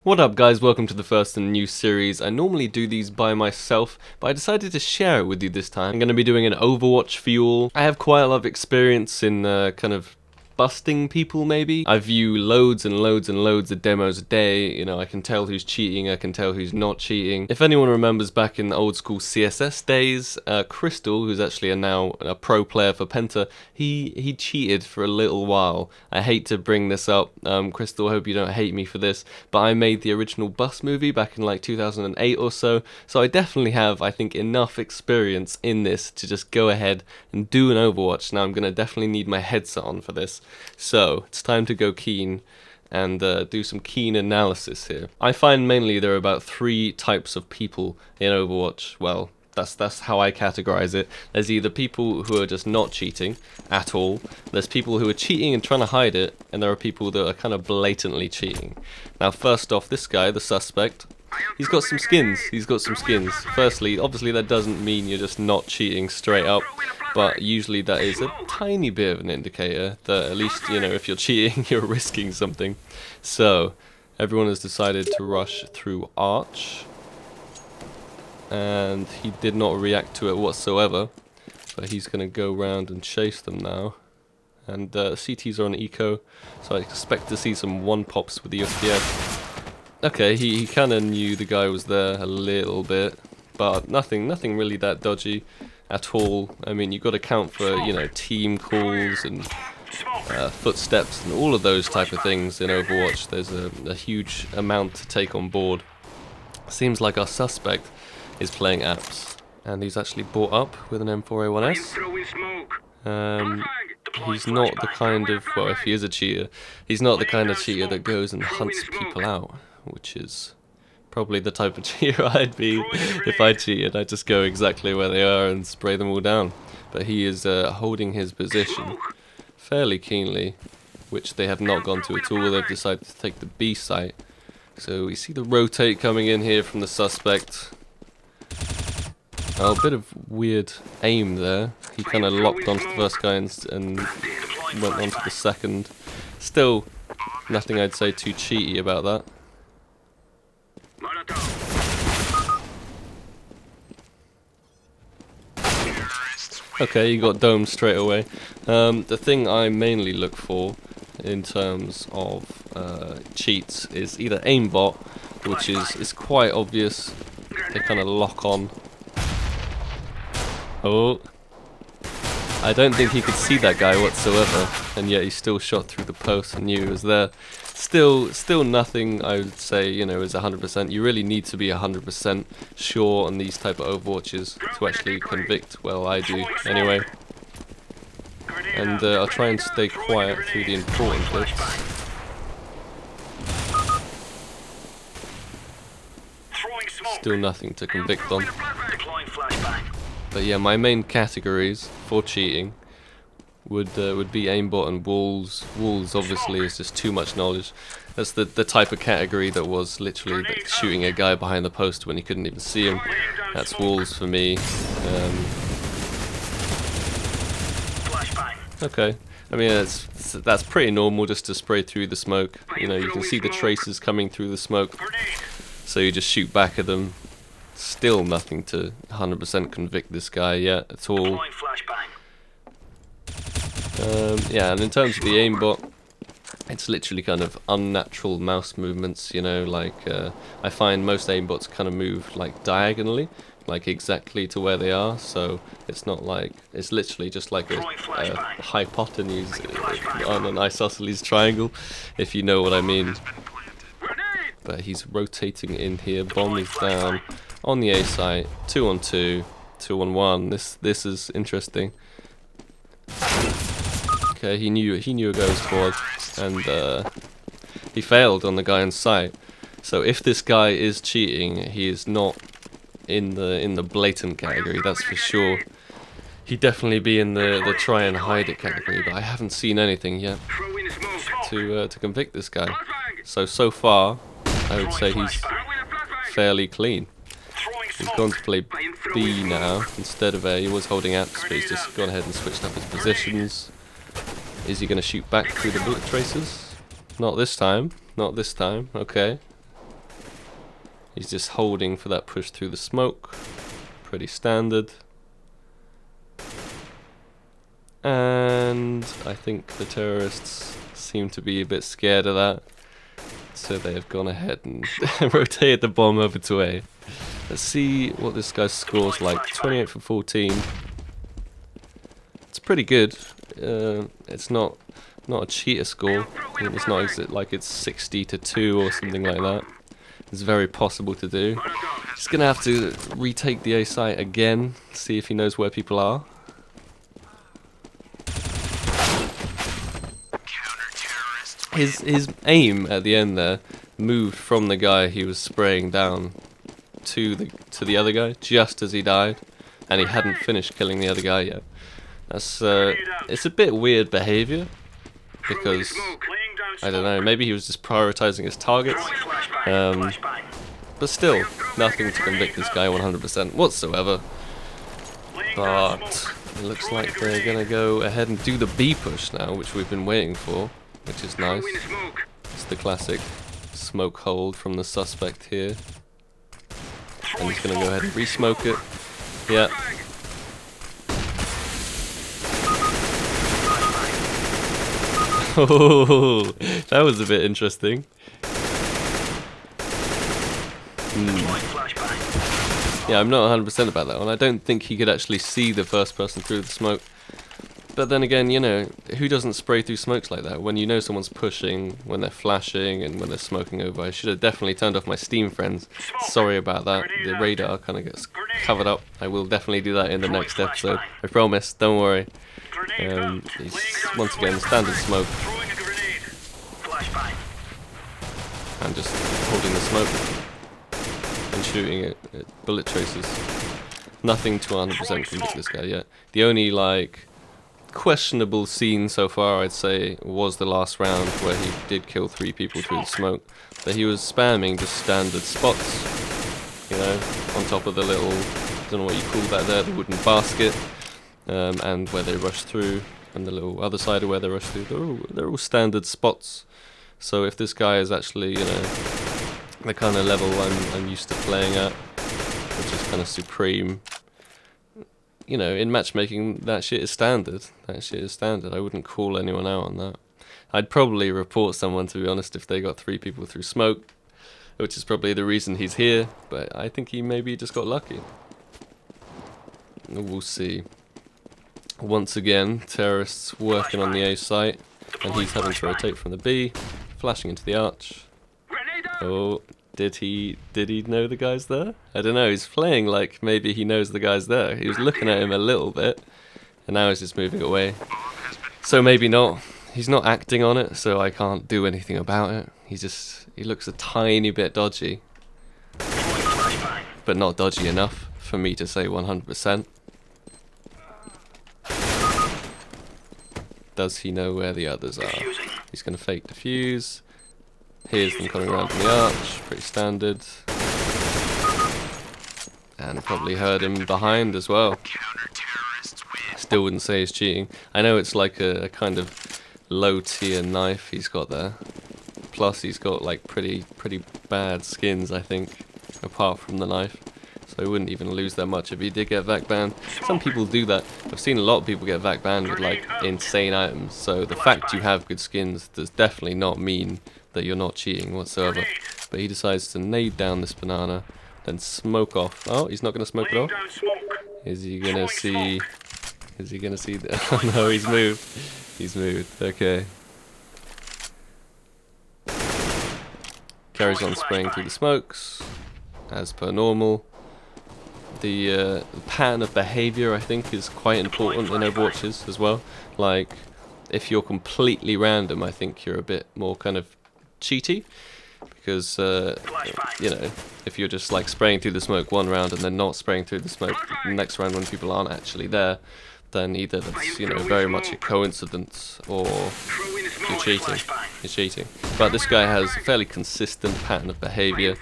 What up guys, welcome to the first in a new series. I normally do these by myself, but I decided to share it with you this time. I'm going to be doing an Overwatch for you all. I have quite a lot of experience in kind of busting people maybe. I view loads and loads and loads of demos a day. You know, I can tell who's cheating, I can tell who's not cheating. If anyone remembers back in the old school CSS days, Crystal, who's actually now a pro player for Penta, he cheated for a little while. I hate to bring this up, Crystal, I hope you don't hate me for this, but I made the original Bus movie back in like 2008 or so I definitely have, I think, enough experience in this to just go ahead and do an Overwatch. Now I'm going to definitely need my headset on for this. So it's time to go keen and do some keen analysis here. I find mainly there are about 3 types of people in Overwatch. Well, that's how I categorize it. There's either people who are just not cheating at all, there's people who are cheating and trying to hide it, and there are people that are kind of blatantly cheating. Now first off, this guy, the suspect, he's got some skins. Firstly, obviously that doesn't mean you're just not cheating straight up, but usually that is a tiny bit of an indicator that at least, you know, if you're cheating, you're risking something. So, everyone has decided to rush through Arch, and he did not react to it whatsoever, but he's going to go around and chase them now. And CTs are on eco, so I expect to see some one-pops with the USPS. Okay, he kind of knew the guy was there a little bit, but nothing really that dodgy at all. I mean, you've got to count for, you know, team calls and footsteps and all of those type of things in Overwatch. There's a huge amount to take on board. Seems like our suspect is playing apps, and he's actually brought up with an M4A1S. He's not the kind of, well, if he is a cheater, he's not the kind of cheater that goes and hunts people out, which is probably the type of cheater I'd be if I cheated. I'd just go exactly where they are and spray them all down. But he is holding his position fairly keenly, which they have not gone to at all. They've decided to take the B site. So we see the rotate coming in here from the suspect. Oh, a bit of weird aim there. He kind of locked onto the first guy and went on to the second. Still, nothing I'd say too cheaty about that. Okay, you got domed straight away. The thing I mainly look for in terms of cheats is either aimbot, which is quite obvious. They kind of lock on. Oh, I don't think he could see that guy whatsoever, and yet he still shot through the post and knew he was there. Still nothing I would say, you know, is 100%. You really need to be 100% sure on these type of Overwatches to actually convict. Well, I do anyway. And I'll try and stay quiet through the important bits. Still nothing to convict on. But yeah, my main categories for cheating would be aimbot and walls. Walls obviously is just too much knowledge. That's the type of category that was literally shooting a guy behind the post when he couldn't even see him. That's walls for me. Okay, I mean that's pretty normal just to spray through the smoke. You know, you can see the traces coming through the smoke, so you just shoot back at them. Still nothing to 100% convict this guy yet at all. Yeah, and in terms of the aimbot, it's literally kind of unnatural mouse movements, you know, like I find most aimbots kind of move like diagonally, like exactly to where they are, so it's not like, it's literally just like a hypotenuse on an isosceles triangle, if you know what I mean. But he's rotating in here, bomb is down on the A site, 2 on 2, 2 on 1. This is interesting. Okay, he knew a guy was forward, and he failed on the guy in sight. So if this guy is cheating, he is not in the blatant category, that's for sure. He'd definitely be in the try and hide it category, but I haven't seen anything yet to convict this guy. So far, I would say he's fairly clean. He's gone to play B now instead of A. He was holding apps, but he's just gone ahead and switched up his positions. Is he going to shoot back through the bullet traces? Not this time. Not this time. Okay. He's just holding for that push through the smoke. Pretty standard. And I think the terrorists seem to be a bit scared of that. So they have gone ahead and rotated the bomb over to A. Let's see what this guy's score's like. 28 for 14. It's pretty good. It's not a cheater score. It's not like it's 60 to 2 or something like that. It's very possible to do. He's gonna have to retake the A site again, see if he knows where people are. His aim at the end there moved from the guy he was spraying down to the other guy just as he died, and he hadn't finished killing the other guy yet. That's it's a bit weird behavior, because I don't know, maybe he was just prioritizing his targets, but still nothing to convict this guy 100% whatsoever. But it looks like they're gonna go ahead and do the B push now, which we've been waiting for, which is nice. It's the classic smoke hold from the suspect here. And he's gonna go ahead and re-smoke it. Yeah. Oh, that was a bit interesting. Yeah, I'm not 100% about that one. I don't think he could actually see the first person through the smoke. But then again, you know, who doesn't spray through smokes like that? When you know someone's pushing, when they're flashing, and when they're smoking over. I should have definitely turned off my Steam friends. Sorry about that. The radar kind of gets covered up. I will definitely do that in the next episode. I promise. Don't worry. He's, once again, standard smoke. I'm just holding the smoke and shooting at bullet traces. Nothing to 100% convict this guy yet. The only, like, questionable scene so far, I'd say, was the last round where he did kill 3 people through the smoke. But he was spamming just standard spots, you know, on top of the little, I don't know what you call that there, the wooden basket, and where they rush through, and the little other side of where they rush through. They're all standard spots. So if this guy is actually, you know, the kind of level I'm used to playing at, which is kind of supreme, you know, in matchmaking, that shit is standard. That shit is standard. I wouldn't call anyone out on that. I'd probably report someone, to be honest, if they got 3 people through smoke, which is probably the reason he's here, but I think he maybe just got lucky. We'll see. Once again, terrorists working on the A site, and he's having to rotate from the B, flashing into the arch. Oh, did he know the guy's there? I don't know, he's playing like maybe he knows the guy's there. He was looking at him a little bit, and now he's just moving away. So maybe not. He's not acting on it, so I can't do anything about it. He looks a tiny bit dodgy. But not dodgy enough for me to say 100%. Does he know where the others are? He's going to fake defuse. Here's them coming around from the arch, pretty standard. And probably heard him behind as well. Still wouldn't say he's cheating. I know it's like a kind of low tier knife he's got there. Plus he's got like pretty bad skins, I think, apart from the knife. So he wouldn't even lose that much if he did get VAC banned. Some people do that. I've seen a lot of people get VAC banned with like insane items. So the fact you have good skins does definitely not mean that you're not cheating whatsoever. But he decides to nade down this banana, then smoke off. Oh, he's not going to smoke it off? Is he going to see... Is he going to see... Oh no, he's moved. He's moved. Okay. Carries on spraying through the smokes, as per normal. The pattern of behavior, I think, is quite important in Overwatches as well. Like, if you're completely random, I think you're a bit more kind of cheaty, because you know, if you're just like spraying through the smoke one round and then not spraying through the smoke the next round when people aren't actually there, then either that's, you know, very much a coincidence or you're cheating. You're cheating. But this guy has a fairly consistent pattern of behavior.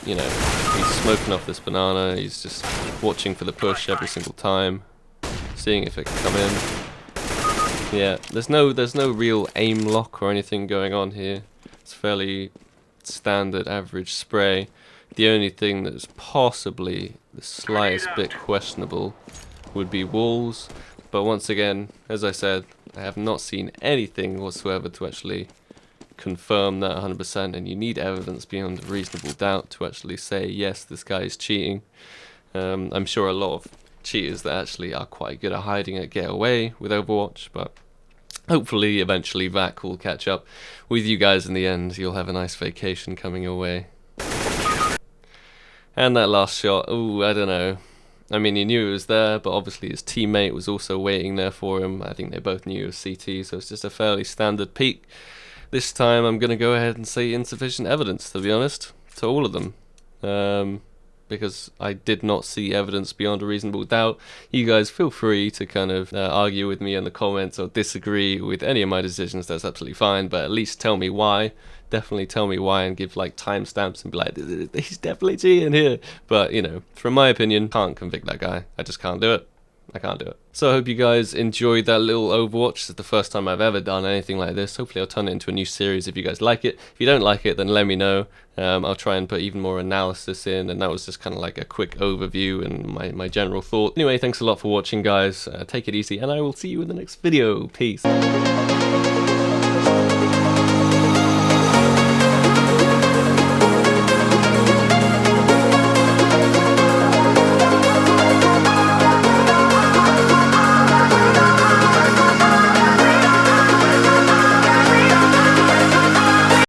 You know, he's smoking off this banana. He's just watching for the push every single time, seeing if it can come in. Yeah, there's no real aim lock or anything going on here. It's standard average spray. The only thing that's possibly the slightest bit questionable would be walls, but once again, as I said, I have not seen anything whatsoever to actually confirm that 100%, and you need evidence beyond a reasonable doubt to actually say, yes, this guy is cheating. I'm sure a lot of cheaters that actually are quite good at hiding it get away with Overwatch, but hopefully eventually VAC will catch up with you guys in the end. You'll have a nice vacation coming your way. And that last shot, ooh, I don't know. I mean, he knew it was there, but obviously his teammate was also waiting there for him. I think they both knew it was CT, so it's just a fairly standard peek. This time I'm going to go ahead and say insufficient evidence, to be honest, to all of them. Because I did not see evidence beyond a reasonable doubt. You guys feel free to kind of argue with me in the comments or disagree with any of my decisions. That's absolutely fine, but at least tell me why. Definitely tell me why and give like timestamps and be like, he's definitely cheating here. But you know, from my opinion, can't convict that guy. I just can't do it. I can't do it. So I hope you guys enjoyed that little Overwatch. It's the first time I've ever done anything like this. Hopefully I'll turn it into a new series if you guys like it. If you don't like it, then let me know. I'll try and put even more analysis in, and that was just kind of like a quick overview and my general thought. Anyway, thanks a lot for watching, guys. Take it easy, and I will see you in the next video. Peace.